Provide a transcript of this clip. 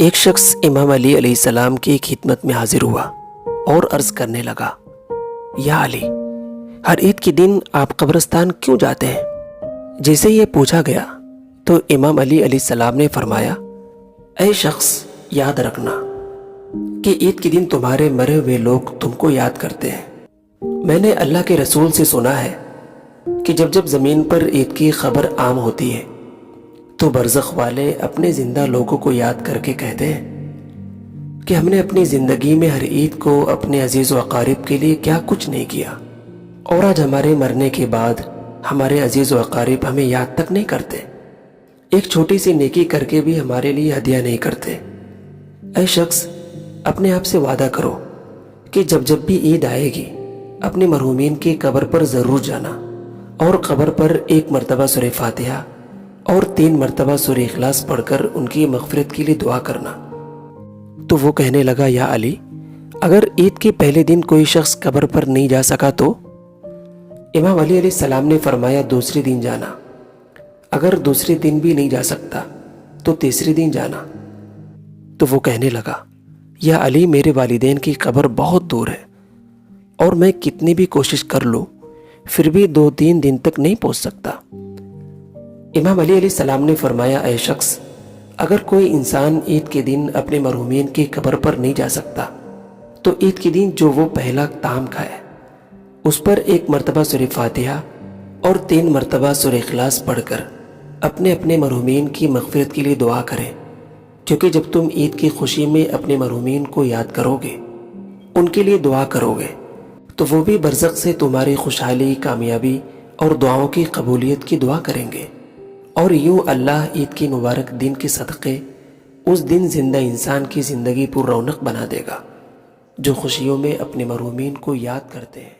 ایک شخص امام علی علیہ السلام کی خدمت میں حاضر ہوا اور عرض کرنے لگا، یا علی، ہر عید کے دن آپ قبرستان کیوں جاتے ہیں؟ جیسے یہ پوچھا گیا تو امام علی علیہ السلام نے فرمایا، اے شخص، یاد رکھنا کہ عید کے دن تمہارے مرے ہوئے لوگ تم کو یاد کرتے ہیں۔ میں نے اللہ کے رسول سے سنا ہے کہ جب زمین پر عید کی خبر عام ہوتی ہے تو برزخ والے اپنے زندہ لوگوں کو یاد کر کے کہتے ہیں کہ ہم نے اپنی زندگی میں ہر عید کو اپنے عزیز و اقارب کے لیے کیا کچھ نہیں کیا، اور آج ہمارے مرنے کے بعد ہمارے عزیز و اقارب ہمیں یاد تک نہیں کرتے، ایک چھوٹی سی نیکی کر کے بھی ہمارے لیے ہدیہ نہیں کرتے۔ اے شخص، اپنے آپ سے وعدہ کرو کہ جب بھی عید آئے گی اپنے مرحومین کی قبر پر ضرور جانا، اور قبر پر 1 مرتبہ سورہ فاتحہ اور 3 مرتبہ سورہ اخلاص پڑھ کر ان کی مغفرت کے لیے دعا کرنا۔ تو وہ کہنے لگا، یا علی، اگر عید کے پہلے دن کوئی شخص قبر پر نہیں جا سکا تو؟ امام علی علیہ السلام نے فرمایا، دوسرے دن جانا، اگر دوسرے دن بھی نہیں جا سکتا تو تیسرے دن جانا۔ تو وہ کہنے لگا، یا علی، میرے والدین کی قبر بہت دور ہے اور میں کتنی بھی کوشش کر لوں پھر بھی 2-3 دن تک نہیں پہنچ سکتا۔ امام علی علیہ السلام نے فرمایا، اے شخص، اگر کوئی انسان عید کے دن اپنے مرحومین کی قبر پر نہیں جا سکتا تو عید کے دن جو وہ پہلا طعام کھائے اس پر 1 مرتبہ سورہ فاتحہ اور 3 مرتبہ سورہ اخلاص پڑھ کر اپنے مرحومین کی مغفرت کے لیے دعا کرے، کیونکہ جب تم عید کی خوشی میں اپنے مرحومین کو یاد کرو گے، ان کے لیے دعا کرو گے، تو وہ بھی برزخ سے تمہاری خوشحالی، کامیابی اور دعاؤں کی قبولیت کی دعا کریں گے، اور یوں اللہ عید کی مبارک دن کے صدقے اس دن زندہ انسان کی زندگی پر رونق بنا دے گا جو خوشیوں میں اپنے مرحومین کو یاد کرتے ہیں۔